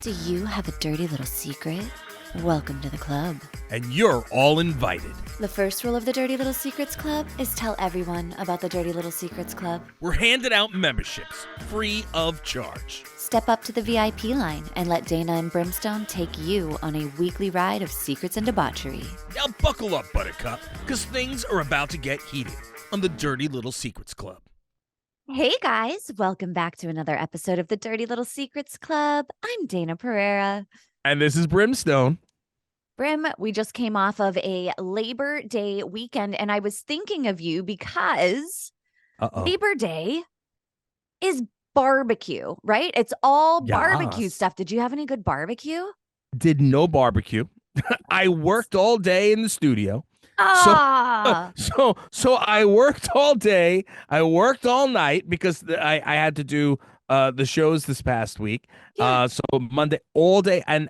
Do you have a dirty little secret? Welcome to the club. And you're all invited. The first rule of the Dirty Little Secrets Club is tell everyone about the Dirty Little Secrets Club. We're handing out memberships, free of charge. Step up to the VIP line and let Dayna and Brimstone take you on a weekly ride of secrets and debauchery. Now buckle up, Buttercup, because things are about to get heated on the Dirty Little Secrets Club. Hey guys, welcome back to another episode of the Dirty Little Secrets Club. I'm Dayna Pereira. And this is Brimstone. Brim, we just came off of a Labor Day weekend, and I was thinking of you because Labor Day is barbecue, right? It's all barbecue stuff. Did you have any good barbecue? Did no barbecue. I worked all day in the studio. So I worked all day. I worked all night because I had to do the shows this past week. Yeah. So Monday all day, and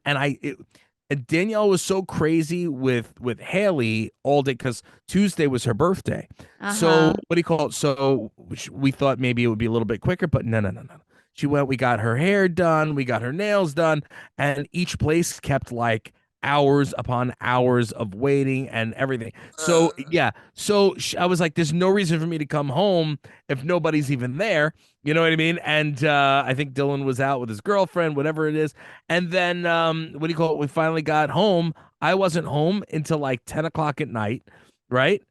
Danielle was so crazy with Haley all day because Tuesday was her birthday. So what do you call it? So we thought maybe it would be a little bit quicker, but no. She went. We got her hair done. We got her nails done, and each place kept like hours upon hours of waiting and everything. So yeah, I was like, there's no reason for me to come home if nobody's even there. You know what I mean? And I think Dylan was out with his girlfriend, whatever it is. And then what do you call it? We finally got home. I wasn't home until like 10 o'clock at night, right?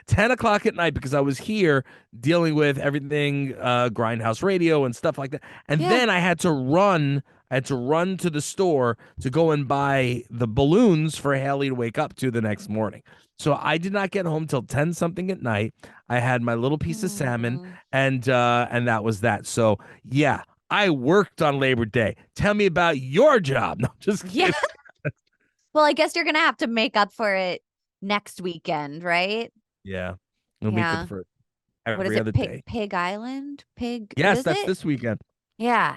10 o'clock at night because I was here dealing with everything, Grindhouse Radio and stuff like that. And then I had to run to the store to go and buy the balloons for Haley to wake up to the next morning. So I did not get home till 10 something at night. I had my little piece of salmon and that was that. So yeah, I worked on Labor Day. Tell me about your job. No, just kidding. Yeah. Well, I guess you're going to have to make up for it next weekend, right? Yeah. We'll make up for it every other day. Pig Island? Yes, that's this weekend. Yeah.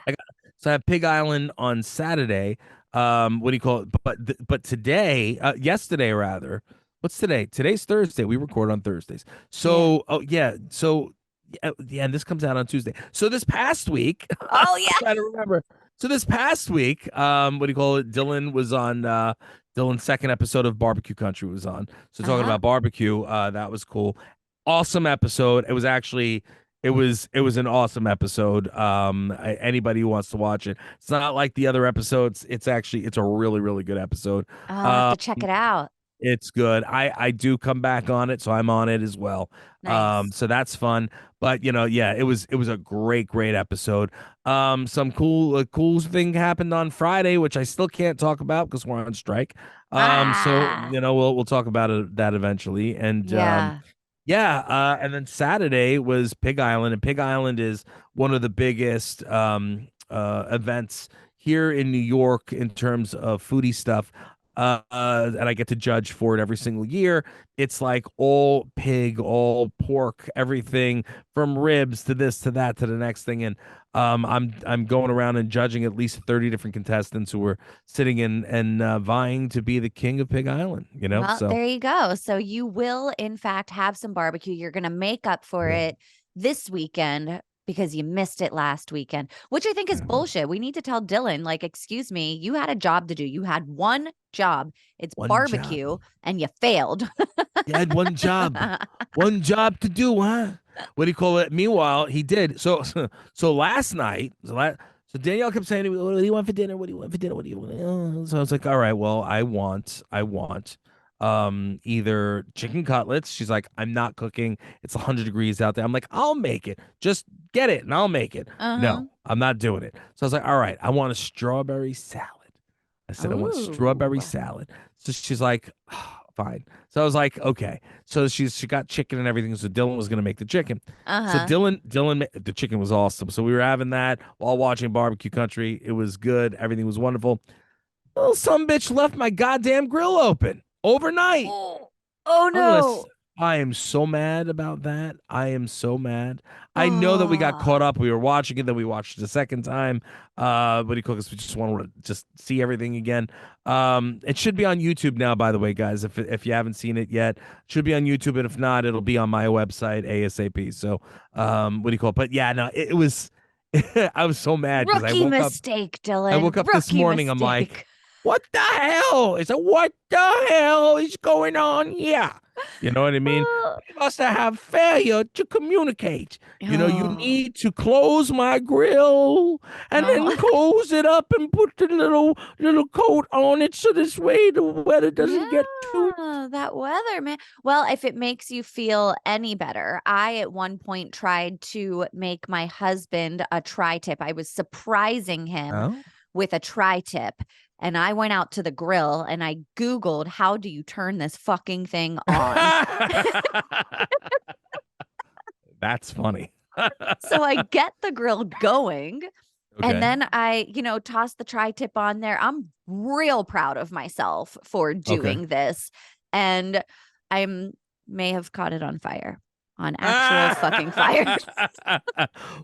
So I have Pig Island on Saturday. What do you call it? But today, yesterday rather. What's today? Today's Thursday. We record on Thursdays. So and this comes out on Tuesday. So this past week, oh yeah, I'm trying to remember. So this past week, what do you call it? Dylan was on Dylan's second episode of Barbecue Country was on. So talking about barbecue, that was cool. Awesome episode. It was actually. It was an awesome episode. Anybody who wants to watch it, it's not like the other episodes. It's a really, really good episode. I'll have to check it out. It's good. I do come back on it, so I'm on it as well. Nice. So that's fun. But it was a great episode. Some cool thing happened on Friday, which I still can't talk about because we're on strike. So we'll talk about that eventually. And and then Saturday was Pig Island, and Pig Island is one of the biggest events here in New York in terms of foodie stuff. And I get to judge for it every single year. It's like all pig, all pork, everything from ribs to this to that to the next thing. And I'm going around and judging at least 30 different contestants who are sitting and vying to be the king of Pig Island. Well, so there you go. So you will in fact have some barbecue. You're going to make up for it this weekend because you missed it last weekend, which I think is bullshit. We need to tell Dylan, like, excuse me, you had a job to do. You had one job. It's barbecue, and you failed. You had one job. One job to do, huh? What do you call it? Meanwhile, he did. So last night, so Danielle kept saying to me, what do you want for dinner? What do you want for dinner? What do you want? So I was like, all right, well, I want either chicken cutlets. She's like, I'm not cooking. It's 100 degrees out there. I'm like, I'll make it. Just get it and I'll make it. No, I'm not doing it. So I was like, all right, I want a strawberry salad. I said, I want strawberry salad. So she's like, oh, fine. So I was like, okay. So she got chicken and everything. So Dylan was going to make the chicken. So Dylan, the chicken was awesome. So we were having that while watching Barbecue Country. It was good. Everything was wonderful. Well, some bitch left my goddamn grill open overnight. Oh no. I am so mad about that. I am so mad. I know that we got caught up. We were watching it, then we watched it a second time. What do you call this? We just want to just see everything again. It should be on YouTube now, by the way, guys. If you haven't seen it yet, it should be on YouTube, and if not, it'll be on my website ASAP. So, what do you call it? But yeah, no, it was I was so mad because Rookie mistake, I woke Dylan. up this Rookie morning. I'm like, mistake. what the hell? It's a what the hell is going on here? You know what I mean? We must have failure to communicate. You Oh, need to close my grill and then oh. close it up and put the little coat on it so this way the weather doesn't get too. Yeah, that weather, man. Well, if it makes you feel any better, I at one point tried to make my husband a tri-tip. I was surprising him Oh. with a tri-tip. And I went out to the grill and I Googled, how do you turn this fucking thing on? That's funny. So I get the grill going. And Okay. then I, toss the tri-tip on there. I'm real proud of myself for Okay. doing this. And I may have caught it on fire, on actual fucking fire.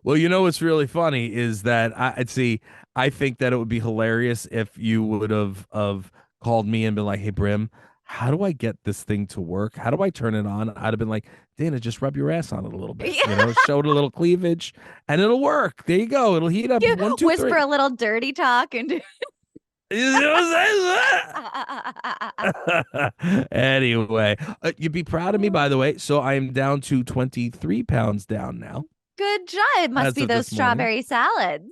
Well, what's really funny is that I'd see. I think that it would be hilarious if you would have called me and been like, "Hey, Brim, how do I get this thing to work? How do I turn it on?" I'd have been like, "Dana, just rub your ass on it a little bit. Yeah. Show it a little cleavage, and it'll work. There you go. It'll heat up. You One, two, whisper three." a little dirty talk and Anyway, you'd be proud of me, by the way. So I am down to 23 pounds down now good job. It must as be of those this morning. strawberry salads.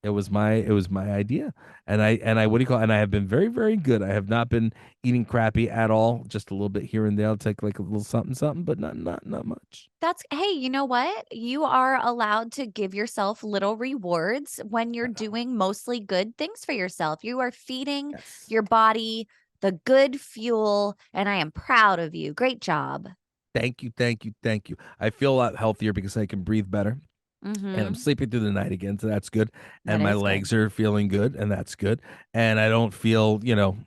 It was my idea. And I what do you call it? And I have been very, very good. I have not been eating crappy at all. Just a little bit here and there. I'll take like a little something, something, but not much. Hey, you know what? You are allowed to give yourself little rewards when you're doing mostly good things for yourself. You are feeding Yes. your body the good fuel, and I am proud of you. Great job. Thank you, thank you, thank you. I feel a lot healthier because I can breathe better. And I'm Mm-hmm. sleeping through the night again, so that's good. That And my is good. legs are feeling good, and that's good. And I don't feel,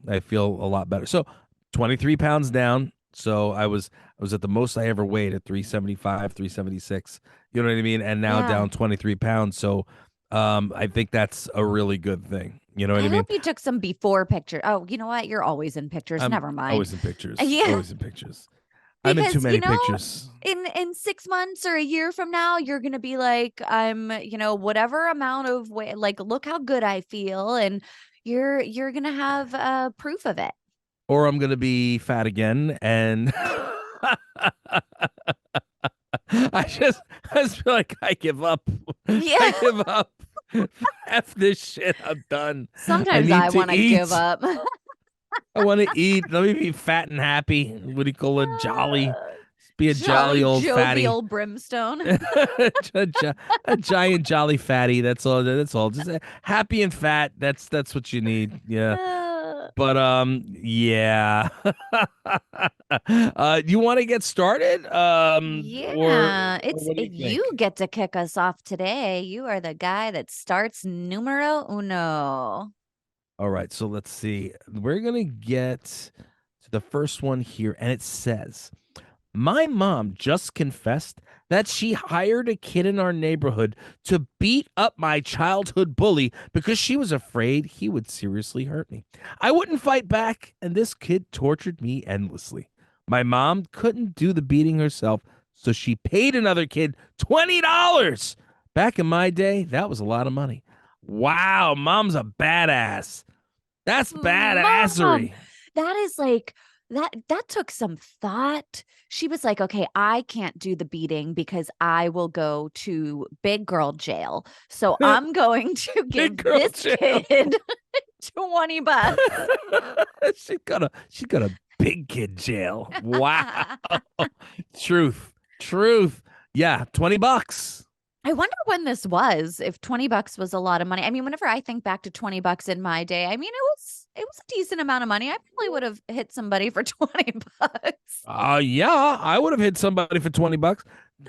I feel a lot better. So 23 pounds down. So I was at the most I ever weighed at 375, 376. You know what I mean? And now Yeah. down 23 pounds. So I think that's a really good thing. You know what I I mean? hope you took some before pictures. Oh, you know what? You're always in pictures. I'm Never mind. always in pictures. Yeah. Always in pictures. I'm in too Because, many pictures. in 6 months or a year from now, you're gonna be like, I'm, whatever amount of weight, like, look how good I feel, and you're gonna have proof of it. Or I'm gonna be fat again and I just feel like I give up. I Yeah. give up. F this shit. I'm done. I Sometimes need I to want to give eat. up. I want to eat. Let me be fat and happy. What do you call it? Jolly. Be a jolly old fatty. Jovial brimstone. a, gi- a giant jolly fatty. That's all. That's all. Just happy and fat. That's what you need. Yeah. But yeah. You want to get started? Or Yeah, it's what do you you think? get to kick us off today. You are the guy that starts numero uno. All right, so let's see. We're gonna get to the first one here, and it says, "My mom just confessed that she hired a kid in our neighborhood to beat up my childhood bully because she was afraid he would seriously hurt me. I wouldn't fight back, and this kid tortured me endlessly. My mom couldn't do the beating herself, so she paid another kid $20. Back in my day, that was a lot of money. Wow, mom's a badass. That's Mom, badassery." that is like that took some thought. She was like, "Okay, I can't do the beating because I will go to big girl jail. So I'm going to Big give girl this jail. kid $20." She got a big kid jail. Wow. Truth. Yeah, $20. I wonder when this was, if $20 was a lot of money. I mean, whenever I think back to $20 in my day, I mean, it was a decent amount of money. I probably would have hit somebody for $20. Yeah, I would have hit somebody for $20.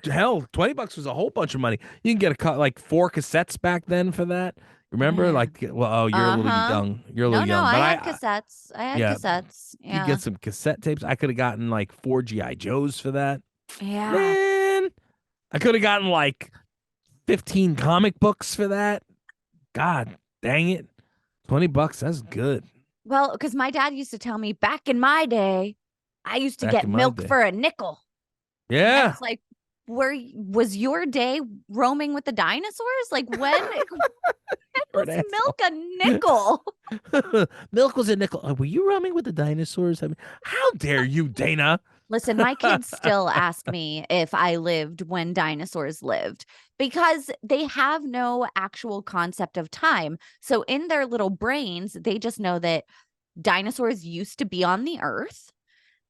Hell, $20 was a whole bunch of money. You can get like 4 cassettes back then for that. Remember? Yeah. Like, well, oh, you're a little Uh-huh. young. You're a No, little no, young. I But had cassettes. yeah, you Yeah. get some cassette tapes. I could have gotten like 4 GI Joes for that. Yeah. Man, I could have gotten like 15 comic books for that. God dang it. $20, that's good. Well, because my dad used to tell me back in my day, I used to Back get in my milk day. for a nickel. And I Yeah. was like, was your day roaming with the dinosaurs? Like when You're an was asshole. milk a nickel? Milk was a nickel. Were you roaming with the dinosaurs? I mean, how dare you, Dana? Listen, my kids still ask me if I lived when dinosaurs lived because they have no actual concept of time. So in their little brains, they just know that dinosaurs used to be on the earth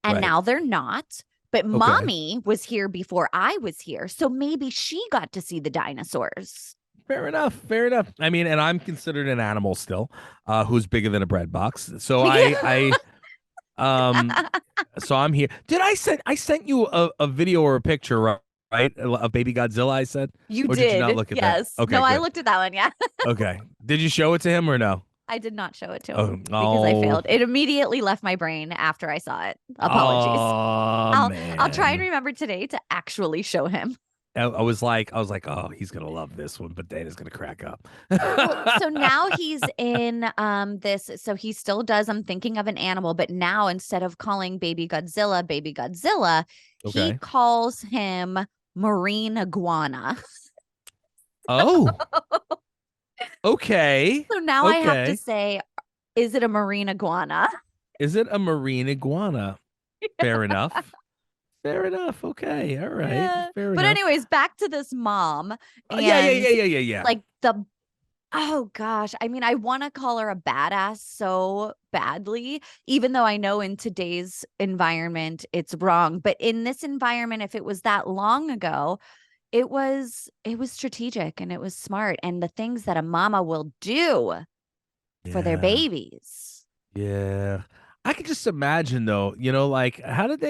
and Right. now they're not. But Okay. mommy was here before I was here. So maybe she got to see the dinosaurs. Fair enough. Fair enough. I mean, and I'm considered an animal still, who's bigger than a bread box. So um, so I'm here. Did I sent you a video or a picture, right? Of baby Godzilla, I said, You or did you not did. look at that? Yes. Okay, No, I good. looked at that one. Yeah. Okay. Did you show it to him or no? I did not show it to Oh, him because I oh, failed. It immediately left my brain after I saw it. Apologies. oh I'll try and man. remember today to actually show him. I was like, oh, he's gonna love this one, but Dana's gonna crack up. Well, so now he's in this, so he still does I'm thinking of an animal, but now instead of calling baby Godzilla, he Okay. calls him marine iguana. Oh, okay. So now I have to Okay. say, is it a marine iguana? Is it a marine iguana? Fair enough. Fair enough. Okay. All right. Yeah. Fair But enough. anyways, back to this mom Yeah, yeah, and yeah, yeah, yeah, yeah. like the oh gosh, I mean, I want to call her a badass so badly, even though I know in today's environment it's wrong. But in this environment, if it was that long ago, it was strategic and it was smart. And the things that a mama will do for their Yeah. babies. Yeah. I could just imagine though, like how did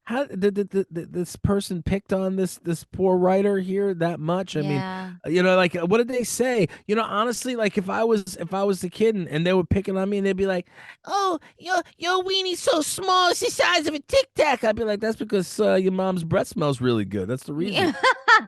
this person picked on this poor writer here that much? I mean, Yeah. like what did they say? Honestly, like if I was the kid and they were picking on me and they'd be like, "Oh, your weenie's so small, it's the size of a Tic Tac." I'd be like, "That's because your mom's breath smells really good. That's the reason." Yeah.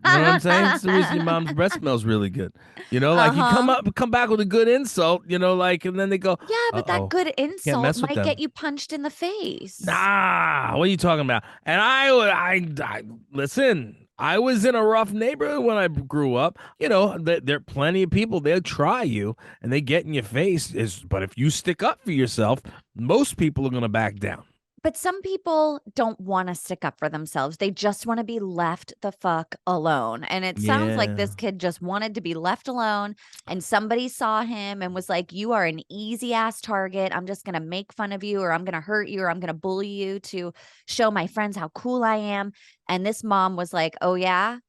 You know what I'm saying? It's the reason your mom's breath smells really good. Like you come Uh-huh. up, come back with a good insult, like, and then they go, Yeah, "Uh but that oh, good can't insult mess with might get them." you punched in the face. Nah, what are you talking about? And I listen. I was in a rough neighborhood when I grew up. There are plenty of people. They'll try you and they get in your face. But if you stick up for yourself, most people are gonna back down. But some people don't want to stick up for themselves. They just want to be left the fuck alone. And it sounds like Yeah, this kid just wanted to be left alone. And somebody saw him and was like, "You are an easy ass target. I'm just going to make fun of you, or I'm going to hurt you, or I'm going to bully you to show my friends how cool I am." And this mom was like, "Oh, yeah,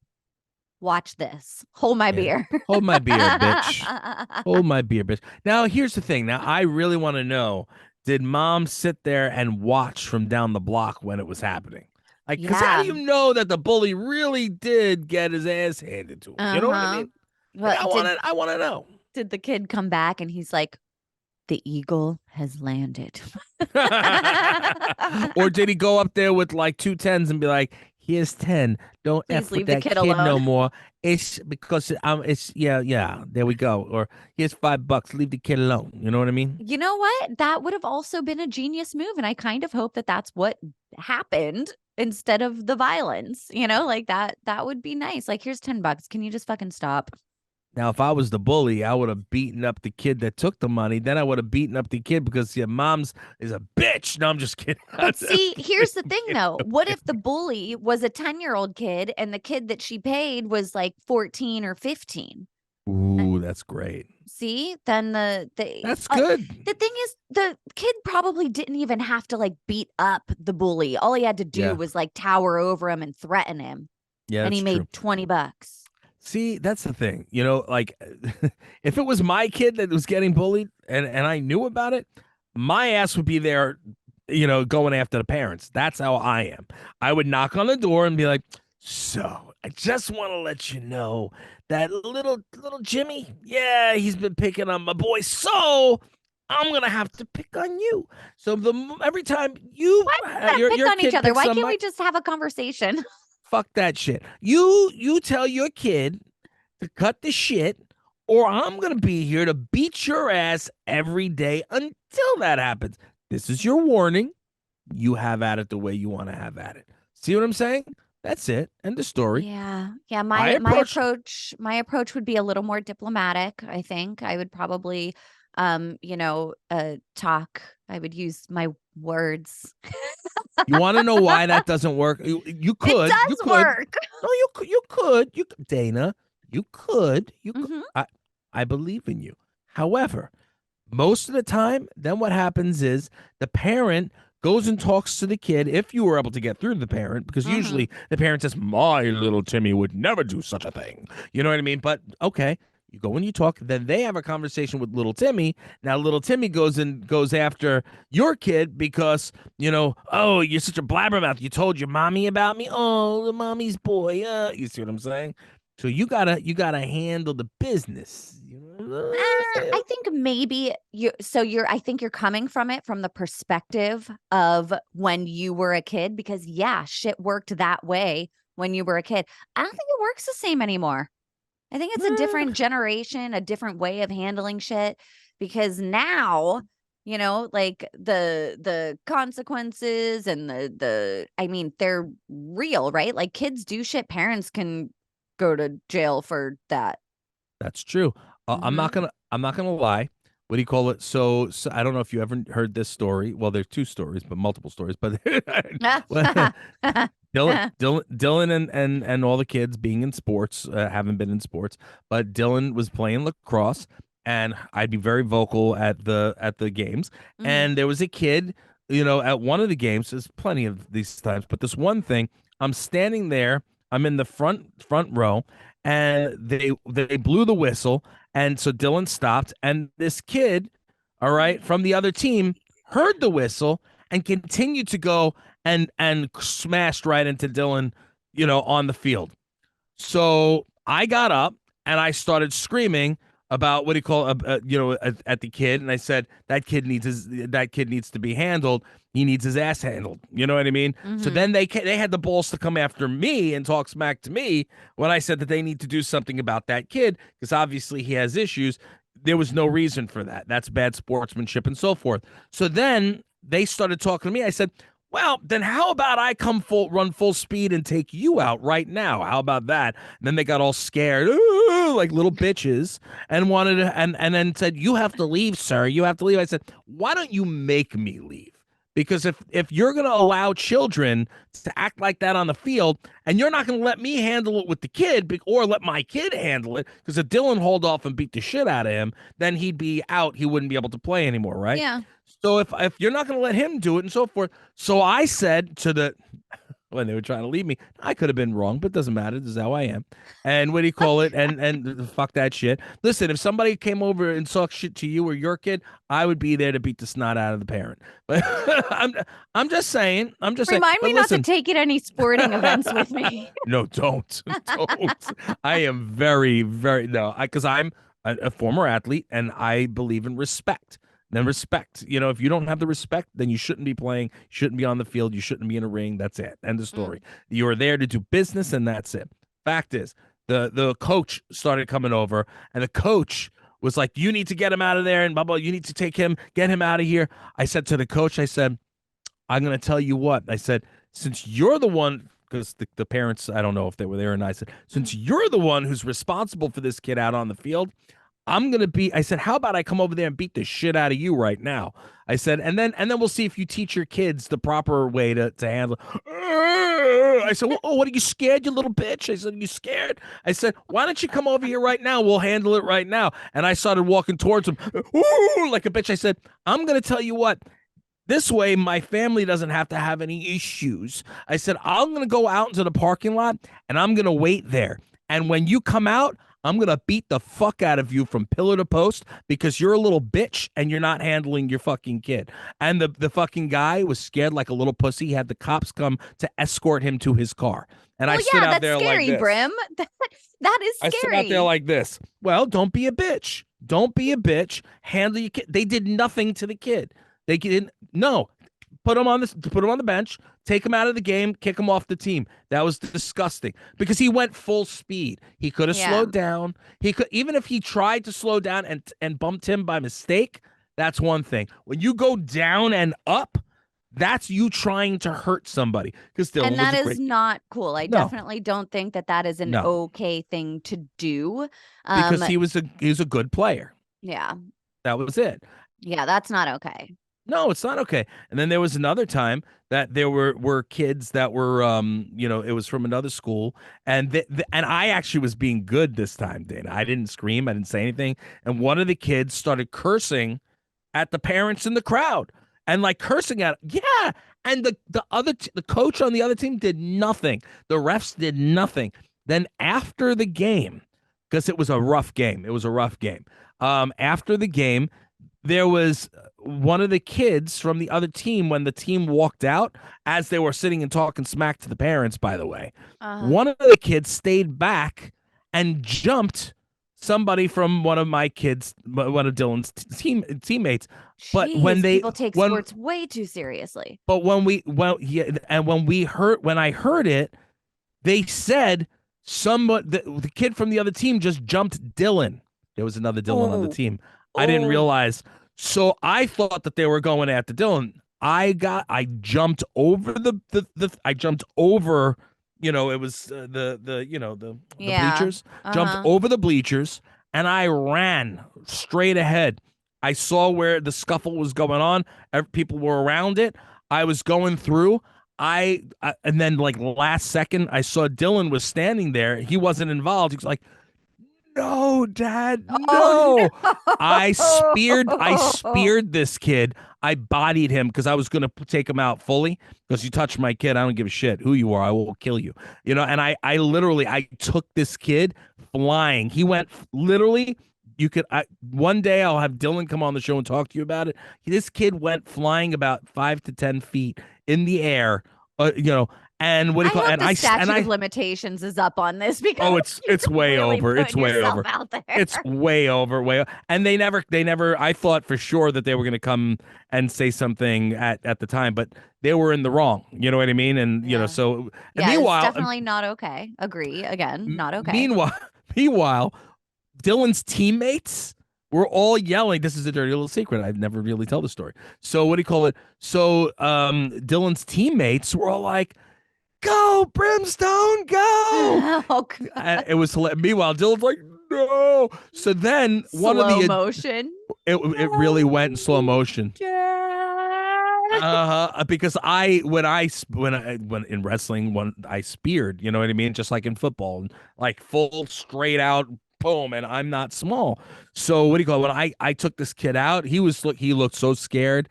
watch this. Hold my yeah. beer." Hold my beer, bitch. Hold my beer, bitch. Now, here's the thing. Now, I really want to know, did mom sit there and watch from down the block when it was happening? Like, because how do Yeah. you know that the bully really did get his ass handed to him? You know what I Uh-huh. mean? Like, Well, I want to I want to know. did the kid come back and he's like, "The eagle has landed." Or did he go up there with like two tens and be like, "Here's 10. Don't Please f with leave the that kid kid no alone. more. It's because it's yeah, yeah. There we go. Or here's $5. Leave the kid alone." You know what I mean? You know what? That would have also been a genius move. And I kind of hope that that's what happened instead of the violence, like that would be nice. Like, here's $10. Can you just fucking stop? Now, if I was the bully, I would have beaten up the kid that took the money. Then I would have beaten up the kid because your mom's is a bitch. No, I'm just kidding. I'm But just see, here's the thing kidding. though. What if the bully was a 10-year-old kid and the kid that she paid was like 14 or 15? Ooh, that's great. See, then That's good. the thing is, the kid probably didn't even have to like beat up the bully. All he had to do Yeah. was like tower over him and threaten him, Yeah, and he that's true. made $20. See, that's the thing. Like if it was my kid that was getting bullied and I knew about it, my ass would be there, going after the parents. That's how I am. I would knock on the door and be like, "So, I just want to let you know that little Jimmy, yeah, he's been picking on my boy. So, I'm going to have to pick on you. So, every time Why do we gotta pick your on each kid other? picks Why on can't my we just have a conversation? fuck that shit. You tell your kid to cut the shit, or I'm gonna be here to beat your ass every day until that happens. This is your warning. You have at it the way you want to have at it. See what I'm saying? That's it. End of story. Yeah. Yeah, I my approached. approach would be a little more diplomatic, I think. I would probably talk. I would use my words. You want to know why that doesn't work? You It could, you does could. work. No, you could, Dana. You could. Mhm. I believe in you. However, most of the time, then what happens is the parent goes and talks to the kid if you were able to get through to the parent, because Mhm. usually the parent says, "My little Timmy would never do such a thing." You know what I mean? But okay, you go and you talk, then they have a conversation with little Timmy. Now little Timmy goes after your kid because, oh, you're such a blabbermouth. You told your mommy about me. Oh, the mommy's boy. You see what I'm saying? So you gotta handle the business. I think maybe I think you're coming from it from the perspective of when you were a kid, because yeah, shit worked that way when you were a kid. I don't think it works the same anymore. I think it's a different generation, a different way of handling shit, because now, like the consequences and the I mean, they're real, right? Like kids do shit, parents can go to jail for that. That's true. Mhm. I'm not gonna lie. What do you call it? So I don't know if you ever heard this story. Well, there's two stories, but multiple stories. But Dylan and all the kids being in sports, haven't been in sports, but Dylan was playing lacrosse, and I'd be very vocal at the games. Mhm. And there was a kid, at one of the games. There's plenty of these times, but this one thing, I'm standing there. I'm in the front row, and they blew the whistle, and so Dylan stopped, and this kid, all right, from the other team heard the whistle and continued to go and smashed right into Dylan, on the field. So I got up and I started screaming about what do you call at the kid, and I said that kid needs to be handled. He needs his ass handled. You know what I mean? So Mhm. then they had the balls to come after me and talk smack to me when I said that they need to do something about that kid because obviously he has issues. There was no reason for that. That's bad sportsmanship and so forth. So then they started talking to me. I said, well, then how about I run full speed and take you out right now? How about that? And then they got all scared, "Ooh," like little bitches, and wanted to, and then said, "You have to leave, sir. You have to leave." I said, "Why don't you make me leave?" Because if you're going to allow children to act like that on the field, and you're not going to let me handle it with the kid, or let my kid handle it, because if Dylan hauled off and beat the shit out of him, then he'd be out. He wouldn't be able to play anymore, right? Yeah. So if you're not going to let him do it and so forth, so I said to the when they were trying to leave me, I could have been wrong, but it doesn't matter. This is how I am. And what do you call it? And fuck that shit. Listen, if somebody came over and talked shit to you or your kid, I would be there to beat the snot out of the parent. But I'm just saying. I'm just saying. Remind me But not to listen. take it any sporting events with me. No, don't. Don't. I am very, very no, because I'm a former athlete and I believe in respect. Then respect. If you don't have the respect, then you shouldn't be playing, you shouldn't be on the field, you shouldn't be in a ring. That's it. End of story. Mm. You are there to do business and that's it. Fact is, the coach started coming over and the coach was like, "You need to get him out of there and blah blah, you need to get him out of here." I said to the coach, I said, I'm going to tell you what. I said, since you're the one, because the parents, I don't know if they were there, and I said, since Mhm. you're the one who's responsible for this kid out on the field, I said, how about I come over there and beat the shit out of you right now? I said, and then we'll see if you teach your kids the proper way to handle. I said, well, oh, what are you scared, you little bitch? I said, you scared? I said, why don't you come over here right now? We'll handle it right now. And I started walking towards him, ooh, like a bitch. I said, I'm going to tell you what. This way, my family doesn't have to have any issues. I said, I'm going to go out into the parking lot and I'm going to wait there. And when you come out, I'm going to beat the fuck out of you from pillar to post because you're a little bitch and you're not handling your fucking kid. And the fucking guy was scared like a little pussy. He had the cops come to escort him to his car. And I Well, stood yeah, out that's there like scary, this. Brim. That is I stood out there scary. like this. Well, don't be a bitch. Don't be a bitch. Handle your kid. They did nothing to the kid. They didn't. No, put him on the bench, take him out of the game, kick him off the team. That was disgusting because he went full speed. He could have Yeah. slowed down. He could, even if he tried to slow down and bumped him by mistake. That's one thing. When you go down and up, That's you trying to hurt somebody. Because And Dylan was that a is great. not cool. I No, definitely don't think that that is an no, okay thing to do. because Um, he was a good player. yeah. That was it. Yeah, that's not okay. No, it's not okay. And then there was another time that there were kids that were it was from another school, and and I actually was being good this time, Dana. I didn't scream, I didn't say anything, and one of the kids started cursing at the parents in the crowd and like cursing at, yeah, and the coach on the other team did nothing. The refs did nothing. Then after the game, because it was a rough game. It was a rough game. After the game, there was one of the kids from the other team when the team walked out, as they were sitting and talking smack to the parents, by the way. Uh, One of the kids stayed back and jumped somebody from one of my kids, one of Dylan's teammates. But when Jeez, they people take when sports way too seriously. but yeah, and when I heard it, they said the kid from the other team just jumped Dylan. There was another Dylan on the Oh, team. I didn't oh, realize. So I thought that they were going after Dylan. I jumped over I jumped over, it was the yeah. bleachers. Jumped Uh-huh. over the bleachers and I ran straight ahead. I saw where the scuffle was going on. People were around it. I was going through. And then like last second, I saw Dylan was standing there. He wasn't involved. He was like, "No, Dad, Oh no!" I no. speared this kid. I bodied him because I was gonna take him out fully. Because you touch my kid, I don't give a shit who you are. I will kill you. And I literally, I took this kid flying. He went literally. One day I'll have Dylan come on the show and talk to you about it. This kid went flying about 5 to 10 feet in the air, and what do I you call? hope And the and statute of I limitations is up on this because Oh, you're it's way really over. It's putting way yourself over. out there. It's way over, and they never. I thought for sure that they were going to come and say something at the time, but they were in the wrong. You know what I mean? And Yeah. so and Yeah, it's meanwhile, definitely not okay. Agree. Again, not okay. meanwhile, meanwhile, Dylan's teammates were all yelling. This is a dirty little secret. I never really tell the story. So what do you call it? So Dylan's teammates were all like, "Go, Brimstone, go!" Oh, And it was meanwhile Dylan's like, "No." So then one of slow the motion. it really went in slow motion. Dad. Because when in wrestling, when I speared, you know what I mean, just like in football, like full straight out boom, and I'm not small. So what do you call it? When I took this kid out, he looked so scared.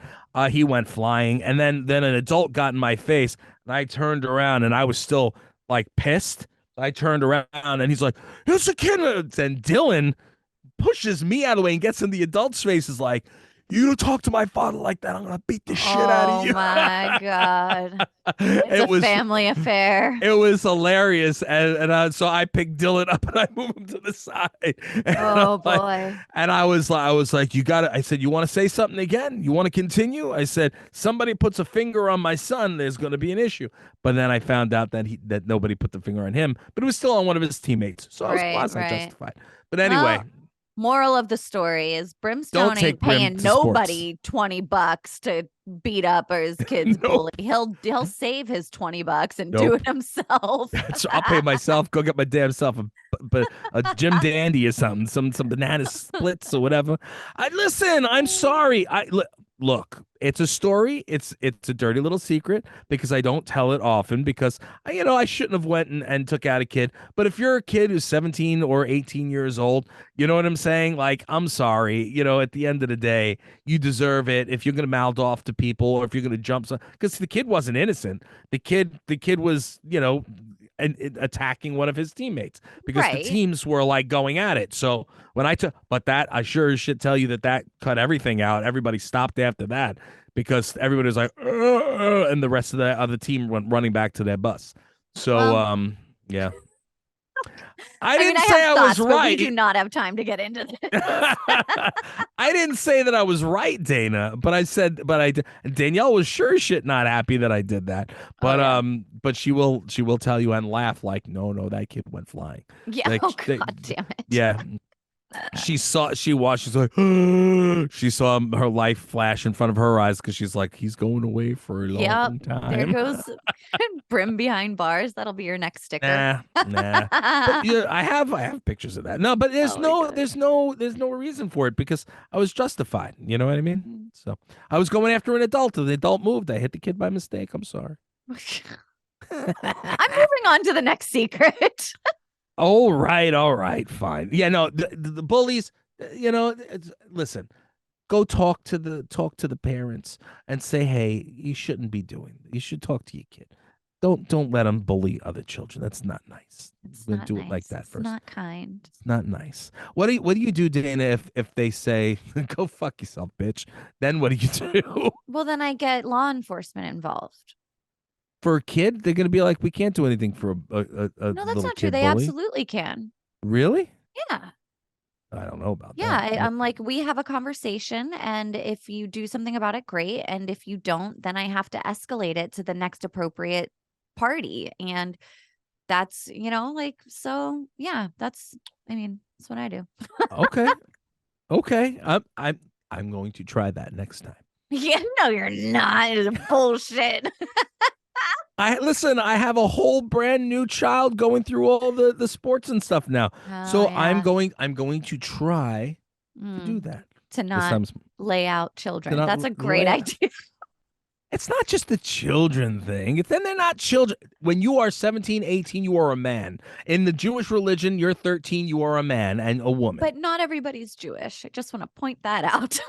He went flying, and then an adult got in my face, and I turned around, and I was still like pissed. I turned around, and he's like, "It's a kid," and Dylan pushes me out of the way and gets in the adult's face. Is like, "You don't talk to my father like that. I'm gonna beat the shit out of Oh you." my God. It's it a was family affair. it was hilarious, so I picked Dylan up and I moved him to the side, and Oh boy. I was like, "You got to." I said, "You want to say something again? You want to continue?" I said, "Somebody puts a finger on my son, there's going to be an issue." But then I found out that nobody put the finger on him, but it was still on one of his teammates, so I was Right, quasi right. justified. But anyway, Well, moral of the story is don't Brimstone take ain't Brim paying to sports. nobody $20 to beat up or his kid's bully. Nope. He'll save his $20 and do Nope. it himself. I'll pay myself. Go get my damn self a Jim Dandy or something, some banana splits or whatever. I listen. I'm sorry. Look. It's a story. It's a dirty little secret because I don't tell it often because I shouldn't have went and took out a kid. But if you're a kid who's 17 or 18 years old, you know what I'm saying? Like, I'm sorry. At the end of the day, you deserve it. If you're gonna mouth off to people or if you're gonna jump, because the kid wasn't innocent. The kid was, attacking one of his teammates because the Right. teams were like going at it. So but that I sure as shit tell you that cut everything out. Everybody stopped after that because everybody was like, "Ugh," and the rest of the other team went running back to their bus. So, Well, yeah, I I mean, didn't I say have I was thoughts, but we do right. not have time to get into this. I didn't say that I was right, Dana, but I said, Danielle was sure as shit not happy that I did that. Oh yeah. But she will tell you and laugh like, no, that kid went flying. Yeah. Like, Oh God damn it. yeah. she watched, she's like, she saw her life flash in front of her eyes because she's like, he's going away for a Yep. long There time. goes Brim behind bars. That'll be your next sticker. Nah. But yeah, I have pictures of that. No, but Oh my God. there's no reason for it because I was justified. You know what I mean? Mhm. So I was going after an adult, and the adult moved. I hit the kid by mistake. I'm sorry. I'm moving on to the next secret. All right, fine. Yeah, no, the bullies. Listen, go talk to the parents and say, hey, you shouldn't be doing. You should talk to your kid. Don't let them bully other children. That's not nice. It's Don't not do it like nice. that It's first. not kind. It's not nice. What do you do, Dana, if they say go fuck yourself, bitch? Then what do you do? Well, then I get law enforcement involved. For a kid, they're gonna be like, we can't do anything for a No, that's little not true. kid They bully. absolutely can. Really? Yeah. I don't know about Yeah. that. I'm like, we have a conversation, and if you do something about it, great. And if you don't, then I have to escalate it to the next appropriate party. And that's, like, so yeah, that's what I do. Okay. Okay. I'm going to try that next time. Yeah, no, you're not. It's bullshit. I listen, I have a whole brand new child going through all the sports and stuff now. Oh, So yeah. I'm going to try to do that. To This not time lay out to children. not That's a great lay out. idea. It's not just the children thing. Then they're not children. When you are 17, 18, you are a man. In the Jewish religion, you're 13, you are a man and a woman. But not everybody's Jewish. I just want to point that out.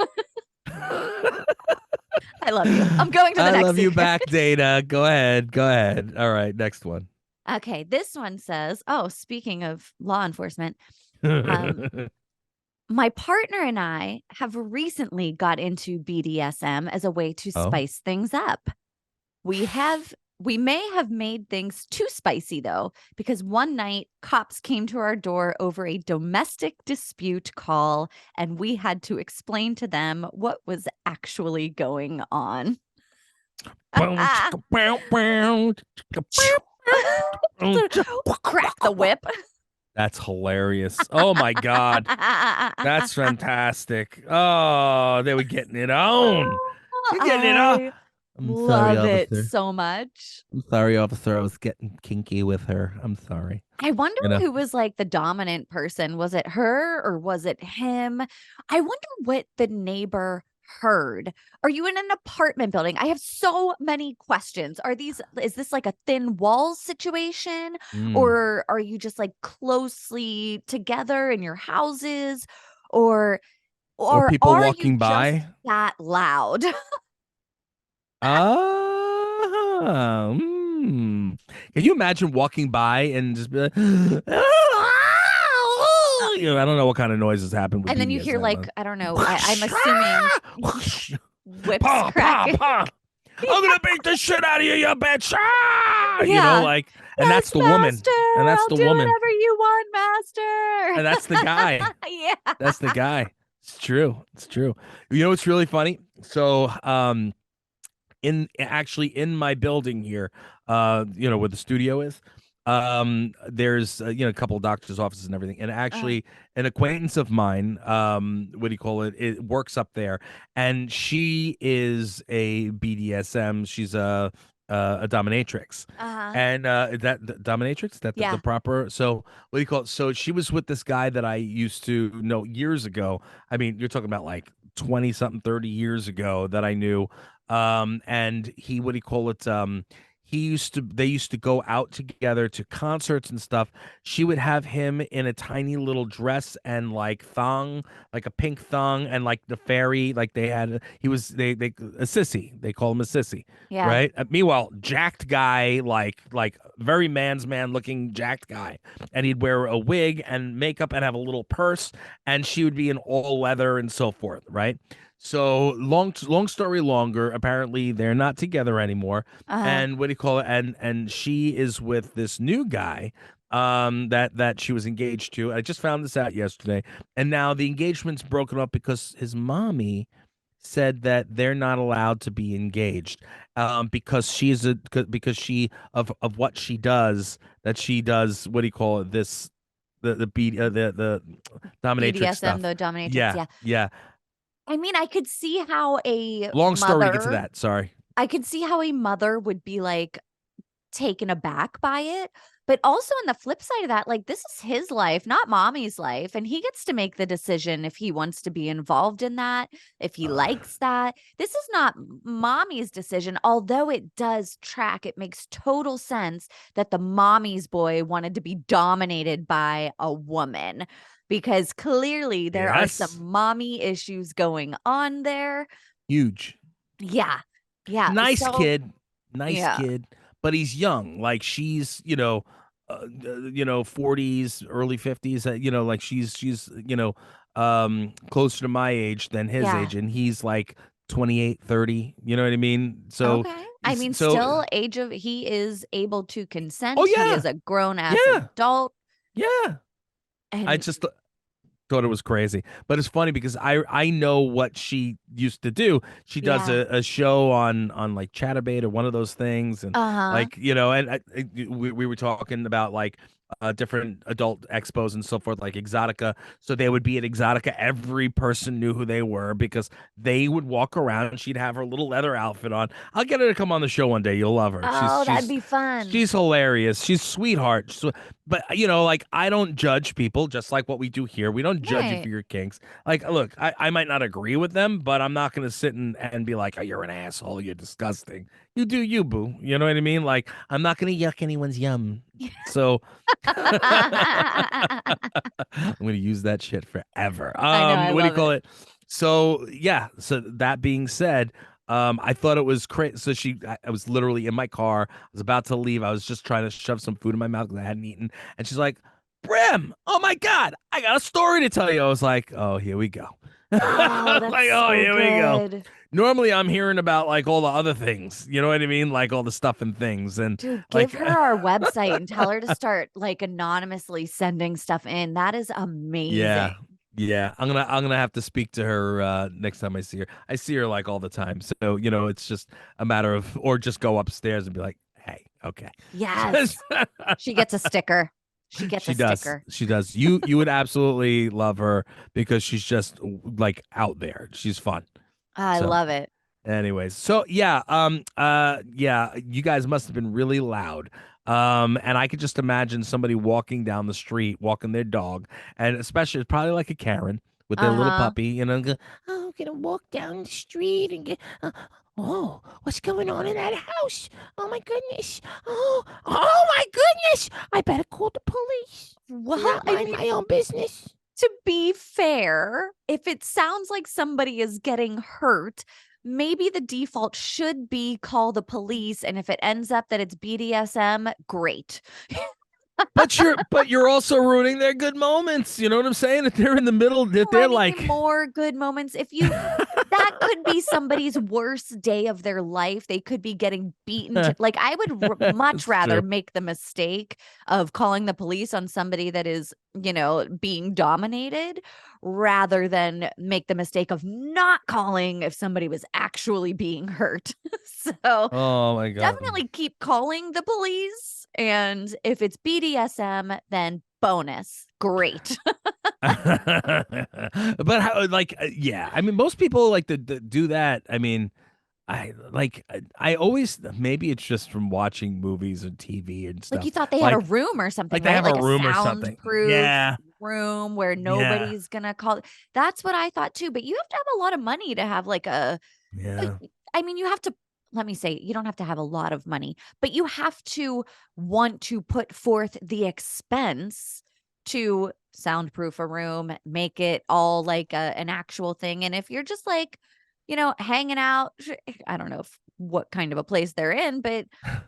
I love you. I'm going to the I next love you secret. back, Dana. Go ahead. Go ahead. All right, next one. Okay, this one says, oh, speaking of law enforcement, um, my partner and I have recently got into BDSM as a way to Oh. spice things up. We may have made things too spicy though, because one night cops came to our door over a domestic dispute call, and we had to explain to them what was actually going on. Crack the whip. That's hilarious. Oh my God. That's fantastic. Oh, they were getting it on. You're getting it on. I I'm sorry, love it officer. so much. I'm sorry, officer. I was getting kinky with her. I'm sorry. I wonder You know. who was like the dominant person. Was it her or was it him? I wonder what the neighbor heard. Are you in an apartment building? I have so many questions. Is this like a thin wall situation, Mm. or are you just like closely together in your houses, or Or or people are you walking just by. that loud? Ah. Can you imagine walking by and just be like, I don't know what kind of noises happen with And then you hear BDSM. like, I don't know, I'm assuming whips Pa, pa, cracking. pa. I'm gonna beat the shit out of you, you bitch. Yeah. Like, and that's Yes, the woman. master. And that's I'll the do woman. whatever you want, master. And that's the guy. Yeah. That's the guy. It's true. It's true. You know what's really funny? So, in my building here, where the studio is, there's a couple of doctors' offices and everything, and Uh, actually an acquaintance of mine, what do you call it? It works up there, and she is a BDSM. She's a dominatrix. uh-huh. And is that the dominatrix? That the Yeah. proper. So what do you call it? So she was with this guy that I used to know years ago. I mean, you're talking about like 20 something, 30 years ago that I knew. And he, what do you call it? They used to go out together to concerts and stuff. She would have him in a tiny little dress and like thong, like a pink thong, and like the fairy, like he was, they, a sissy. They call him a sissy, Yeah. right? Meanwhile, jacked guy, like very man's man looking jacked guy. And he'd wear a wig and makeup and have a little purse, and she would be in all leather and so forth, right? So long story longer. Apparently, they're not together anymore. Uh-huh. And what do you call it? And she is with this new guy, that she was engaged to. I just found this out yesterday, and now the engagement's broken up because his mommy said that they're not allowed to be engaged, because because she of what she does, that she does, what do you call it, this the dominatrix BDSM, stuff. the dominatrix. Yeah, Yeah. yeah. I mean, I could see how a Long story to get to mother, that. Sorry. I could see how a mother would be like, taken aback by it. But also on the flip side of that, like this is his life, not mommy's life. And he gets to make the decision if he wants to be involved in that, if he likes that. This is not mommy's decision, although it does track. It makes total sense that the mommy's boy wanted to be dominated by a woman because clearly there are some Yes. mommy issues going on there. Huge. Yeah. Yeah. Nice So, kid. Nice yeah. kid. But he's young. Like she's, 40s, early 50s. Like she's closer to my age than his Yeah. age, and he's like 28, 30. You know what I mean? So, Okay. I mean, so, still age of he is able to oh consent. He yeah, is a grown ass yeah, adult. yeah. I And just thought it was crazy, but it's funny because I know what she used to do. She does yeah. a show on like Chatterbait or one of those things, and Uh-huh. like and we were talking about like different adult expos and so forth, like Exotica. So they would be at Exotica. Every person knew who they were because they would walk around. And she'd have her little leather outfit on. I'll get her to come on the show one day. You'll love her. Oh, that'd be fun. She's hilarious. She's sweetheart. But like I don't judge people, just like what we do here. We don't judge you for Right. your kinks. Like, look, I might not agree with them, but I'm not gonna sit and be like, oh, you're an asshole, you're disgusting. You do you, boo. You know what I mean? Like, I'm not gonna yuck anyone's yum. So I'm gonna use that shit forever. I know, I What do you love call it. it? So yeah. So that being said, I thought it was crazy. So I was literally in my car. I was about to leave. I was just trying to shove some food in my mouth because I hadn't eaten. And she's like, Brim, oh my God, I got a story to tell you. I was like, oh, here we go. Oh, Like, that's oh, so here we go. good. Normally, I'm hearing about like all the other things. You know what I mean? Like all the stuff and things. And Dude, give like, her our website and tell her to start like anonymously sending stuff in. That is amazing. yeah. Yeah, I'm gonna have to speak to her next time I see her. I see her like all the time, so it's just a matter of, or just go upstairs and be like, "Hey, okay." Yes. She gets a sticker. She gets a She does. sticker. She does. You would absolutely love her because she's just like out there. She's fun. I So, love it. anyways, so yeah, yeah, you guys must have been really loud. And I could just imagine somebody walking down the street, walking their dog, and especially probably like a Karen with their little Uh-huh. puppy, go, oh, I'm gonna walk down the street and get, oh, what's going on in that house? Oh my goodness. Oh my goodness. I better call the police. Well, Not I mind mean, my own business. to be fair, if it sounds like somebody is getting hurt, maybe the default should be call the police. And if it ends up that it's BDSM, great. But you're also ruining their good moments. You know what I'm saying? If they're in the middle, that they're Plenty like more good moments. If you that could be somebody's worst day of their life. They could be getting beaten to, like I would much it's rather true. make the mistake of calling the police on somebody that is, being dominated rather than make the mistake of not calling if somebody was actually being hurt. So, Oh my god. definitely keep calling the police and if it's BDSM then bonus. Great. But how, like, yeah, I mean, most people like to do that. I mean, I always, maybe it's just from watching movies and TV and Like you stuff. thought they had a Like, room or something, they right? have a Like a room or something. soundproof Yeah, room where yeah, nobody's gonna call. That's what I thought too. But you have to have a lot of money to have like a yeah. I mean, you have to let me say, you don't have to have a lot of money, but you have to want to put forth the expense to soundproof a room, make it all like an actual thing. And if you're just like, hanging out, I don't know what kind of a place they're in, but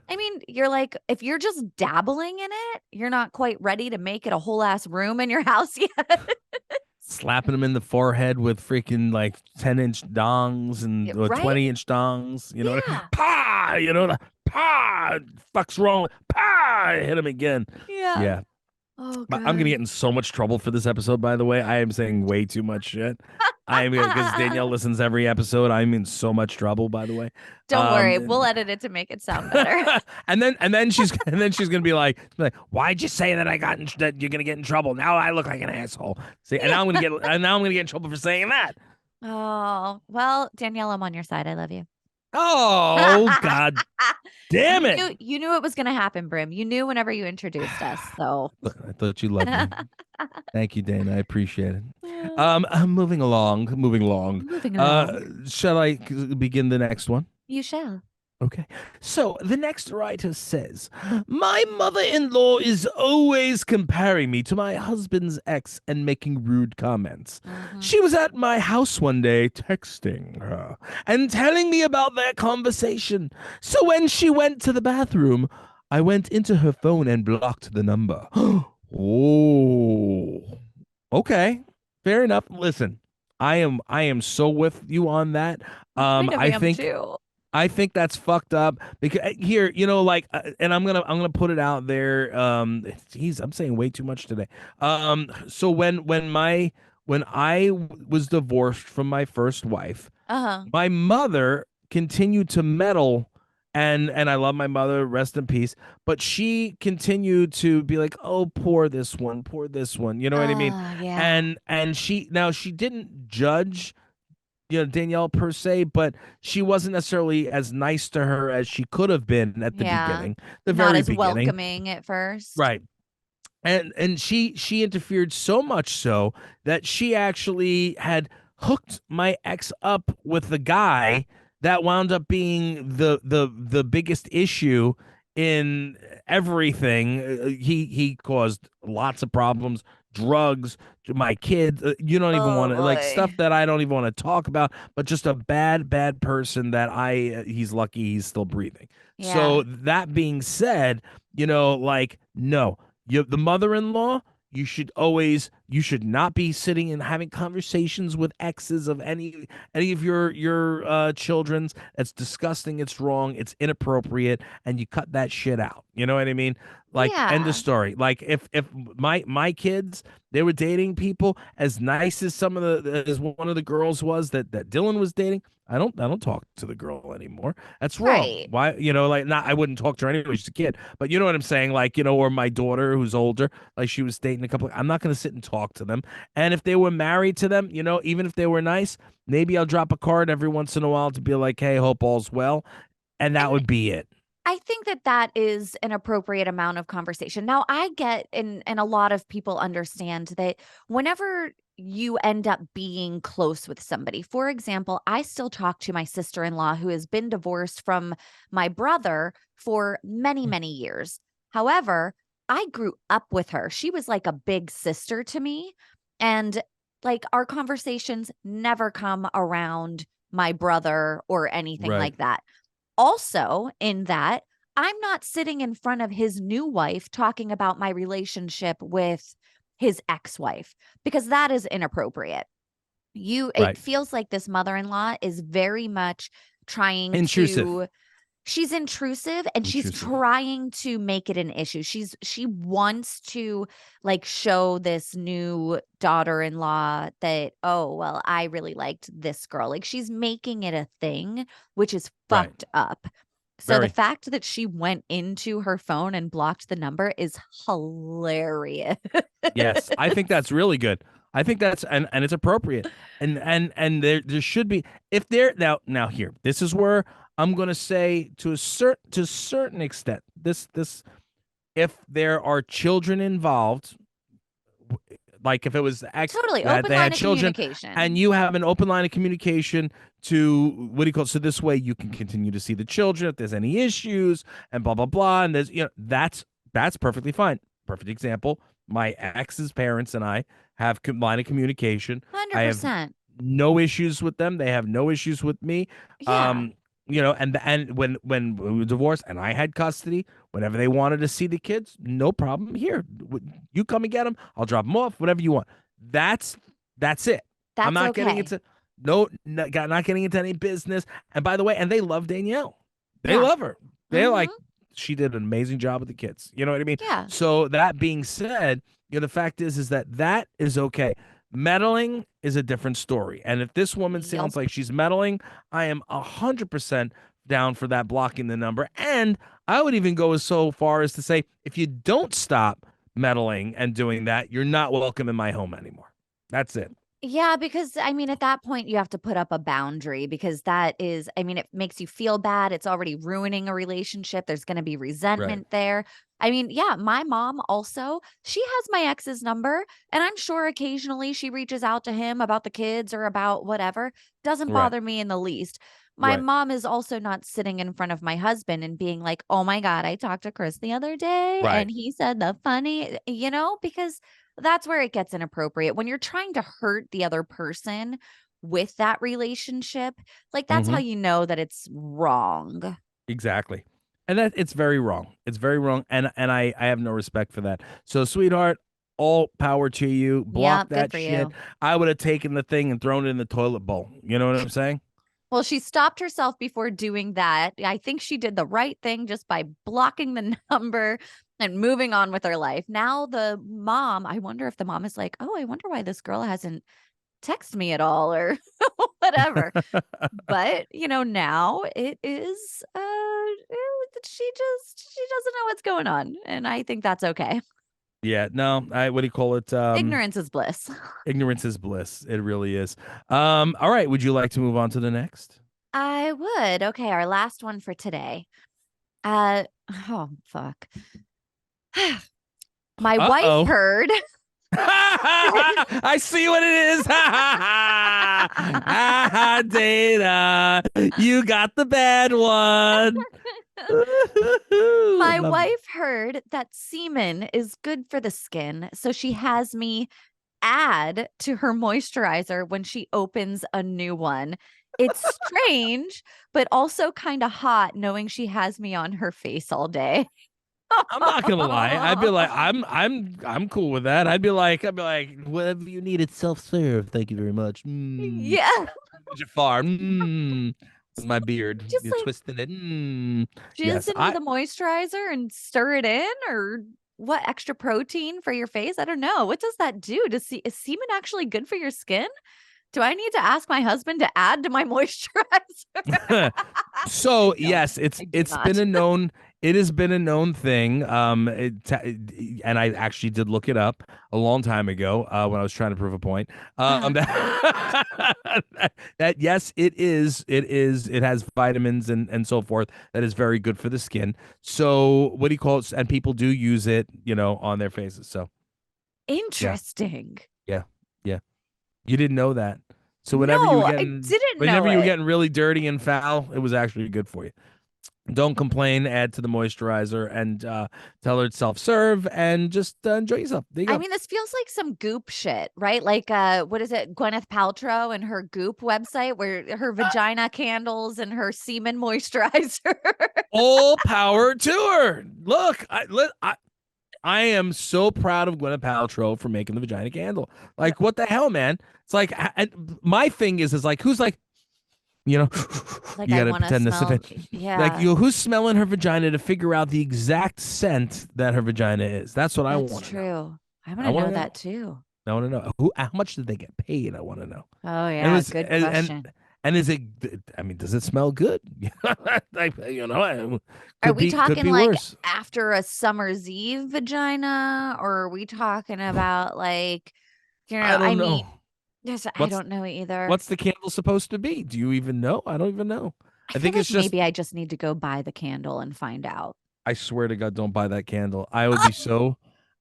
I mean, you're like, if you're just dabbling in it, you're not quite ready to make it a whole ass room in your house yet. Slapping them in the forehead with freaking like 10-inch dongs Yeah, and or right? 20-inch dongs. Yeah. Pa, pa, fuck's wrong. Pa, hit him again. Yeah. Yeah. Oh, I'm gonna good. get in so much trouble for this episode, by the way. I am saying way too much shit. I am because Danielle listens every episode. I'm in so much trouble, by the way. Don't worry, we'll edit it to make it sound better. And then she's gonna be like, why'd you say that that you're gonna get in trouble? Now I look like an asshole. See, and now I'm gonna get in trouble for saying that. Oh, well, Danielle, I'm on your side. I love you. Oh God damn it! You knew it was going to happen, Brim. You knew whenever you introduced us. So Look, I thought you loved me. Thank you, Dana. I appreciate it. Moving along, moving along. Moving along. Shall I begin the next one? You shall. Okay. So the next writer says, my mother-in-law is always comparing me to my husband's ex and making rude comments. She was at my house one day texting her and telling me about their conversation. So when she went to the bathroom, I went into her phone and blocked the number. Oh. Okay. Fair enough. Listen, I am so with you on that. Kind of I am think too. I think that's fucked up because here, like, and I'm gonna put it out there. Geez, I'm saying way too much today. So when I was divorced from my first wife, Uh-huh. my mother continued to meddle, and I love my mother, rest in peace. But she continued to be like, oh, poor this one. You know what I mean? Oh, yeah. And she didn't judge Danielle per se, but she wasn't necessarily as nice to her as she could have been at the Yeah. beginning, the Not very as beginning. welcoming at first. Right. And she interfered so much so that she actually had hooked my ex up with the guy that wound up being the biggest issue in everything. He caused lots of problems, drugs, to my kids. You don't even Oh, want to, like, boy. stuff that I don't even want to talk about, but just a bad person that he's lucky he's still breathing. Yeah. So that being said, like, no, the mother-in-law, you should not be sitting and having conversations with exes of any of your children's. That's disgusting. It's wrong. It's inappropriate, and you cut that shit out. You know what I mean? Like, end of Yeah. story. Like, if my kids, they were dating people as nice as as one of the girls was that Dylan was dating. I don't talk to the girl anymore. That's wrong. Right. Why, like, not, I wouldn't talk to her anyway. She's a kid, but you know what I'm saying? Like, or my daughter who's older, like, she was dating a couple. I'm not going to sit and talk to them. And if they were married to them, even if they were nice, maybe I'll drop a card every once in a while to be like, hey, hope all's well. And that And would be it. I think that that is an appropriate amount of conversation. Now, I get, and a lot of people understand that whenever you end up being close with somebody, for example, I still talk to my sister-in-law who has been divorced from my brother for many, many years. However, I grew up with her. She was like a big sister to me. And like our conversations never come around my brother or anything Right. like that. Also, in that, I'm not sitting in front of his new wife talking about my relationship with his ex-wife because that is inappropriate. It Right. feels like this mother-in-law is very much trying Intrusive. to she's intrusive and she's Intrusive. trying to make it an issue. She wants to like show this new daughter-in-law that, oh, well, I really liked this girl. Like she's making it a thing, which is Right. fucked up. So the Very. fact that she went into her phone and blocked the number is hilarious. Yes, I think that's really good. I think that's and it's appropriate. And there should be, if there now here. This is where I'm going to say to a certain extent, this if there are children involved, like if it was the ex Totally that open they line had of children, and communication. you have an open line of communication to, what do you call it? So this way you can continue to see the children if there's any issues and blah blah blah. And there's, that's perfectly fine. Perfect example. My ex's parents and I have line of communication. I have 100%. no issues with them. They have no issues with me. Yeah. Um, and when we were divorced and I had custody, whenever they wanted to see the kids, no problem. Here, you come and get them. I'll drop them off. Whatever you want. That's it. I'm That's not getting okay. into not getting into any business. And by the way, and they love Danielle. They Yeah. love her. They're Mhm. like, she did an amazing job with the kids. You know what I mean? Yeah. So that being said, the fact is that is okay. Meddling is a different story. And if this woman Yup. sounds like she's meddling, I am 100% down for that blocking the number. And I would even go as so far as to say, if you don't stop meddling and doing that, you're not welcome in my home anymore. That's it. Yeah, because I mean, at that point, you have to put up a boundary because that is, I mean, it makes you feel bad. It's already ruining a relationship. There's going to be Right. resentment there. I mean, yeah, my mom also, she has my ex's number, and I'm sure occasionally she reaches out to him about the kids or about whatever. Doesn't Right. bother me in the least. My Right. mom is also not sitting in front of my husband and being like, oh my God, I talked to Chris the other day Right. and he said the funny, because that's where it gets inappropriate. When you're trying to hurt the other person with that relationship, like that's how Mm-hmm. you know that it's wrong. Exactly. And that it's very wrong. It's very wrong. And I have no respect for that. So, sweetheart, all power to you. Yeah, Block good that for shit. you. I would have taken the thing and thrown it in the toilet bowl. You know what I'm saying? Well, she stopped herself before doing that. I think she did the right thing just by blocking the number and moving on with her life. Now the mom, I wonder if the mom is like, "Oh, I wonder why this girl hasn't texted me at all or whatever." But, now it is she doesn't know what's going on, and I think that's okay. Yeah, no, I what do you call it? Ignorance is bliss. Ignorance is bliss. It really is. All right, would you like to move on to the next? I would. Okay, our last one for today. Uh oh fuck. My wife Uh-oh. heard. I see what it is. Data. You got the bad one. My Love it. wife heard that semen is good for the skin, so she has me add to her moisturizer when she opens a new one. It's strange, but also kind of hot knowing she has me on her face all day. I'm not gonna lie. I'd be like, I'm cool with that. I'd be like, whatever you need, it's self-serve. Thank you very much. Yeah. Jafar. With my beard. Just You're like twisting it. jizz Yes. into the moisturizer and stir it in, or what, extra protein for your face? I don't know. What does that do? Is semen actually good for your skin? Do I need to ask my husband to add to my moisturizer? So No, yes, I do it's been not. a known it has been a known thing. And I actually did look it up a long time ago when I was trying to prove a point. Uh, That yes, it has vitamins and so forth that is very good for the skin. So what do you call it? And people do use it, on their faces. So yeah, Interesting. yeah, yeah. You didn't know that. So No, I didn't know whenever you were it. getting really dirty and foul, it was actually good for you. Don't complain. Add to the moisturizer and tell her it's self-serve and just enjoy yourself. There you I go. mean, this feels like some Goop shit, right? Like, what is it? Gwyneth Paltrow and her Goop website where her vagina candles and her semen moisturizer. All power to her. Look, I am so proud of Gwyneth Paltrow for making the vagina candle. Like, what the hell, man? It's like, my thing is like, who's like, you know, Like, you I got to want to pretend this. smell. Like, Yeah, who's smelling her vagina to figure out the exact scent that her vagina is? That's what I that's want to know. true. I want I to want know to know. that too. I want to know how much did they get paid? I want to know. Oh, And it yeah. was Good question. and is it? I mean, does it smell good? Like, Are could we could talking be like worse. after a summer's eve vagina? Or are we talking about like, I I don't mean, know. yes, I What's don't know either. what's the candle supposed to be? Do you even know? I don't even know. I I feel think like it's just. maybe I just need to go buy the candle and find out. I swear to God, don't buy that candle. I would be so.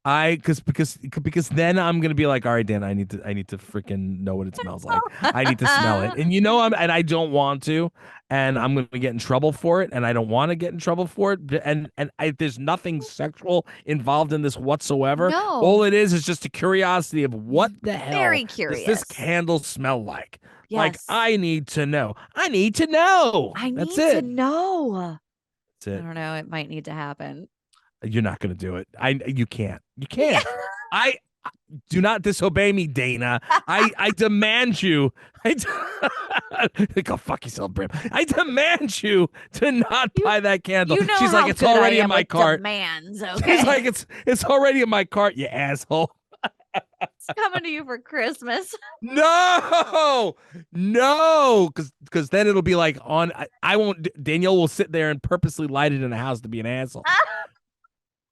I because then I'm gonna be like, all right, Dan, I need to freaking know what it smells like. I need to smell it, and I don't want to, and I'm gonna get in trouble for it, and I don't want to get in trouble for it, there's nothing sexual involved in this whatsoever. All No, it is just a curiosity of what the hell very does this curious. candle smell like? Like Yes, I need to know. I need to know. I That's need to it. know. That's I it. don't know. It might need to happen. You're not going to do it. You can't. You Yeah. can't. I Do not disobey me, Dayna. I demand you. Go fuck yourself, Brim. I demand you to not buy that candle. You know She's like, how it's good I already in am my with cart. demands, She's okay? like, it's already in my cart, you asshole. It's coming to you for Christmas. No, no, because then it'll be like on. I won't. Danielle will sit there and purposely light it in the house to be an asshole.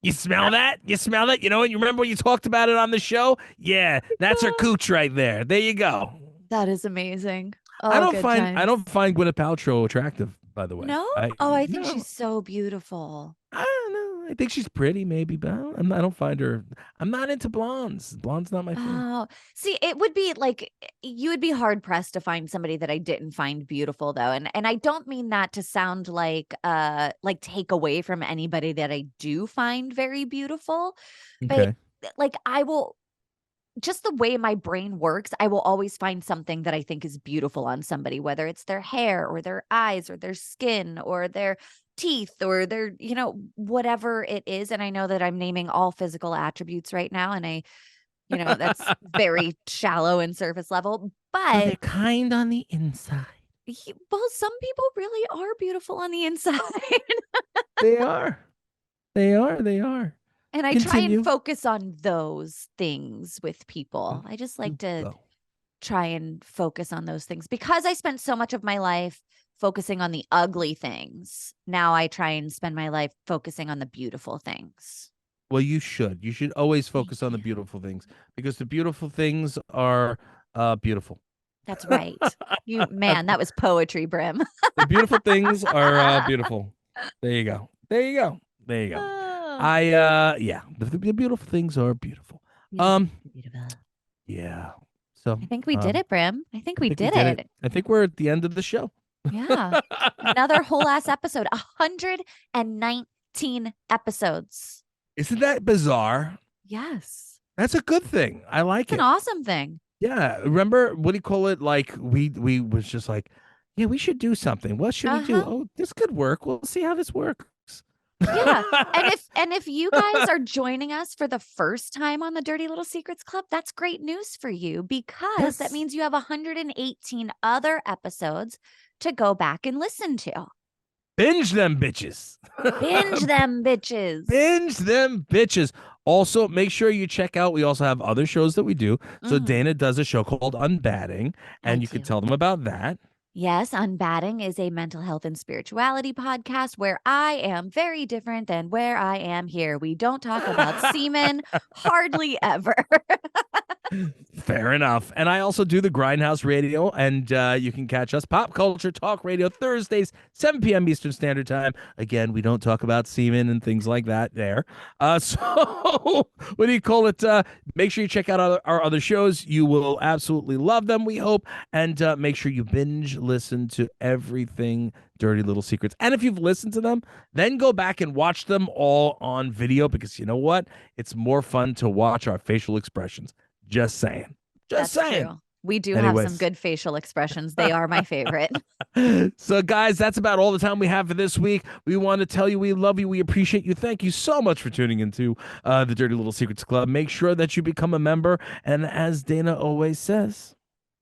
You smell that? You smell that? You know what? You remember when you talked about it on the show? Yeah, that's her cooch right there. There you go. That is amazing. Oh, good I times. don't find Gwyneth Paltrow attractive, by the way. No? Oh, I think No, she's so beautiful. I don't know. I think she's pretty, maybe, but I don't find her. I'm not into blondes. Blonde's not my thing. Oh, see, it would be like you would be hard pressed to find somebody that I didn't find beautiful though. And I don't mean that to sound like take away from anybody that I do find very beautiful, but Okay. like I will just the way my brain works, I will always find something that I think is beautiful on somebody, whether it's their hair or their eyes or their skin or their teeth or their, whatever it is. And I know that I'm naming all physical attributes right now. And that's very shallow and surface level. So But they're kind on the inside. well, some people really are beautiful on the inside. They are. They are. They are. And I try and Continue. focus on those things with people. I just like to try and focus on those things because I spent so much of my life focusing on the ugly things. Now I try and spend my life focusing on the beautiful things. Well, you should. You should always focus on the beautiful things because the beautiful things are beautiful. That's right. That was poetry, Brim. The beautiful things are beautiful. There you go. There you go. There you go. Yeah, the beautiful things are beautiful. Beautiful. Yeah. So I think we did it, Brim. I think we did it. it. I think we're at the end of the show. Yeah. Another whole ass episode. 119 episodes. Isn't that bizarre? Yes. That's a good thing. I like it. An awesome thing. Yeah. Remember, what do you call it? Like we was just like, yeah, we should do something. What should we do? Oh, this could work. We'll see how this works. Yeah. And if you guys are joining us for the first time on the Dirty Little Secrets Club, that's great news for you because that means you have 118 other episodes to go back and listen to. Binge them bitches. Binge them bitches. Binge them bitches. Also, make sure you check out. We also have other shows that we do. So Dayna does a show called Unbatting, and you can tell them about that. Yes, Unbatting is a mental health and spirituality podcast where I am very different than where I am here. We don't talk about semen hardly ever. Fair enough. And I also do the Grindhouse Radio, and you can catch us Pop Culture Talk Radio Thursdays, 7 p.m. Eastern Standard Time. Again, we don't talk about semen and things like that there. So what do you call it? Make sure you check out our other shows. You will absolutely love them, we hope. And make sure you binge listen to everything Dirty Little Secrets. And if you've listened to them, then go back and watch them all on video because you know what? It's more fun to watch our facial expressions. Just saying. Just saying. True. We do have some good facial expressions. They are my favorite. So, guys, that's about all the time we have for this week. We want to tell you we love you. We appreciate you. Thank you so much for tuning into the Dirty Little Secrets Club. Make sure that you become a member. And as Dayna always says,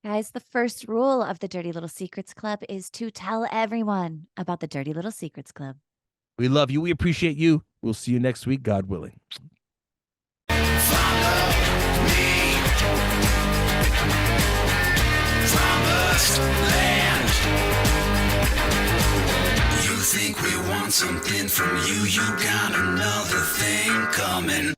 guys, the first rule of the Dirty Little Secrets Club is to tell everyone about the Dirty Little Secrets Club. We love you. We appreciate you. We'll see you next week, God willing. Land. You think we want something from you? You got another thing coming.